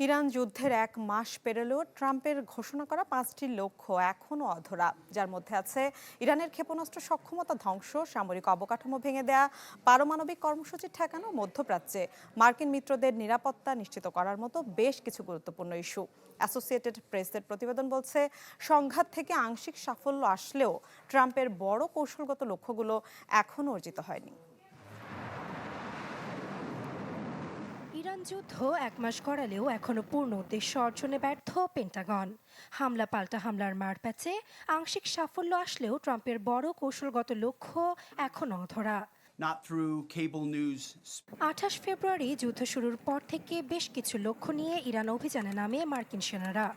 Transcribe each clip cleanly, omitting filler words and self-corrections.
Iran যুদ্ধের 1 মাস পেরোলেও ট্রাম্পের ঘোষণা করা 5টি লক্ষ্য এখনও অধরা, যার মধ্যে আছে ইরানের ক্ষেপণাস্ত্র সক্ষমতা ধ্বংস, সামরিক অবকাঠামো ভেঙে দেয়া, পারমাণবিক কর্মসূচি ঠেকানো, মধ্যপ্রাচ্যে মার্কিন মিত্রদের নিরাপত্তা নিশ্চিত করার মতো বেশ কিছু গুরুত্বপূর্ণ ইস্যু। অ্যাসোসিয়েটেড প্রেসের প্রতিবেদন বলছে, সংঘাত থেকে আংশিক সাফল্য আসলেও ট্রাম্পের বড় কৌশলগত লক্ষ্যগুলো এখনও অর্জিত হয়নি। ইরান যুদ্ধ 1 মাস গড়ালেও এখনো পূর্ণ উদ্দেশ্য অর্জনে ব্যর্থ পেন্টাগন। হামলা পাল্টা হামলার মারপ্যাচে আংশিক সাফল্য আসলেও ট্রাম্পের বড় কৌশলগত লক্ষ্য এখনো অধরা। Not through cable news. 28 ফেব্রুয়ারি যুদ্ধ শুরুর পর থেকে বেশ কিছু লক্ষ্য নিয়ে ইরান অভিযানে নামে মার্কিন সেনারা।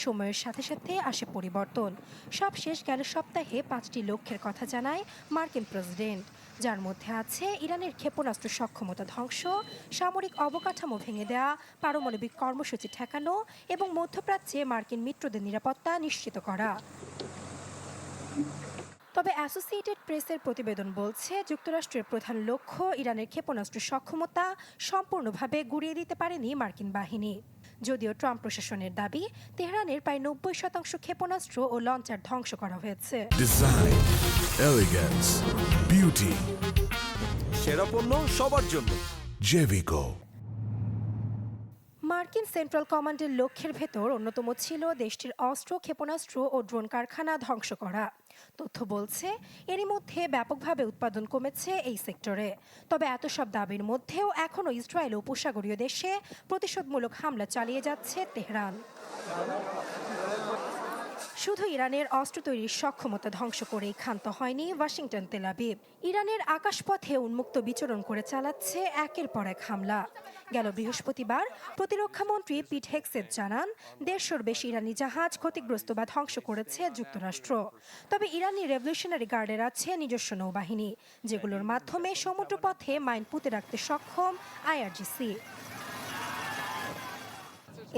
সময়ের সাথে সাথে আসে পরিবর্তন। সবশেষ গেল সপ্তাহে 5টি লক্ষ্যের কথা জানায় মার্কিন প্রেসিডেন্ট, যার মধ্যে আছে ইরানের ক্ষেপণাস্ত্র সক্ষমতা ধ্বংস, সামরিক অবকাঠামো ভেঙে দেয়া, পারমাণবিক কর্মসূচি ঠেকানো এবং মধ্যপ্রাচ্যে মার্কিন মিত্রদের নিরাপত্তা নিশ্চিত করা। তবে অ্যাসোসিয়েটেড প্রেসের প্রতিবেদন বলছে, যুক্তরাষ্ট্রের প্রধান লক্ষ্য ইরানের ক্ষেপণাস্ত্র সক্ষমতা সম্পূর্ণভাবে গুঁড়িয়ে দিতে পারেনি মার্কিন বাহিনী। যদিও ট্রাম্প প্রশাসনের দাবি, তেহরানের প্রায় 90% ক্ষেপণাস্ত্র ও লঞ্চার ধ্বংস করা হয়েছে। ডিজাইন, এলিগেন্স, বিউটি, সেরা পণ্য সবার জন্য। জেভিকো। মার্কিন সেন্ট্রাল কমান্ডের লক্ষ্যের ভেতর অন্যতম ছিল দেশটির অস্ত্র, ক্ষেপণাস্ত্র ও ড্রোন কারখানা ধ্বংস করা। তথ্য বলছে, এরই মধ্যে ব্যাপকভাবে উৎপাদন কমেছে এই সেক্টরে। তবে এত সব দাবির মধ্যেও এখনও ইসরায়েল ও উপসাগরীয় দেশে প্রতিশোধমূলক হামলা চালিয়ে যাচ্ছে তেহরান। শুধু ইরানের অস্ত্র তৈরির সক্ষমতা ধ্বংস করেই ক্ষান্ত হয়নি ওয়াশিংটন, তেল আবিব। ইরানের আকাশপথে উন্মুক্ত বিচরণ করে চালাচ্ছে একের পর এক হামলা। গেল বৃহস্পতিবার প্রতিরক্ষামন্ত্রী পিট হেগসেথ জানান, 150-র বেশি ইরানি জাহাজ ক্ষতিগ্রস্ত বা ধ্বংস করেছে যুক্তরাষ্ট্র। তবে ইরানি রেভলিউশনারি গার্ডের আছে নিজস্ব নৌবাহিনী, যেগুলোর মাধ্যমে সমুদ্রপথে মাইন পুঁতে রাখতে সক্ষম আইআরজিসি।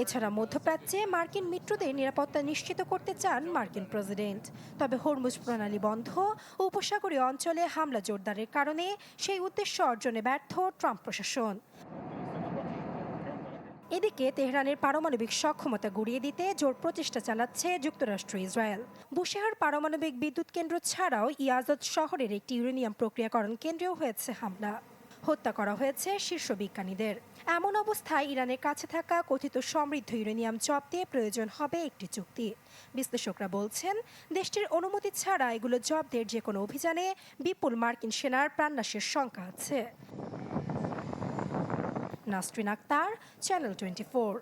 এছাড়া মধ্যপ্রাচ্যে মার্কিন মিত্রদের নিরাপত্তা নিশ্চিত করতে চান মার্কিন প্রেসিডেন্ট। তবে হরমুজ প্রণালী বন্ধ ও উপসাগরীয় অঞ্চলে হামলা জোরদারের কারণে সেই উদ্দেশ্য অর্জনে ব্যর্থ ট্রাম্প প্রশাসন। এদিকে তেহরানের পারমাণবিক সক্ষমতা গুঁড়িয়ে দিতে জোর প্রচেষ্টা চালাচ্ছে যুক্তরাষ্ট্র, ইসরায়েল। বুশেহর পারমাণবিক বিদ্যুৎ কেন্দ্র ছাড়াও ইয়াজদ শহরের একটি ইউরেনিয়াম প্রক্রিয়াকরণ কেন্দ্রেও হয়েছে হামলা। হত্যা করা হয়েছে শীর্ষ বিজ্ঞানীদের। এমন অবস্থায় ইরানের কাছে থাকা কথিত সমৃদ্ধ ইউরেনিয়াম জব্দে প্রয়োজন হবে একটি চুক্তি। বিশ্লেষকরা বলছেন, দেশটির অনুমতি ছাড়া এগুলো জব্দের যে কোনো অভিযানে বিপুল মার্কিন সেনার প্রাণনাশের শঙ্কা আছে। নাসরিন আক্তার, চ্যানেল 24।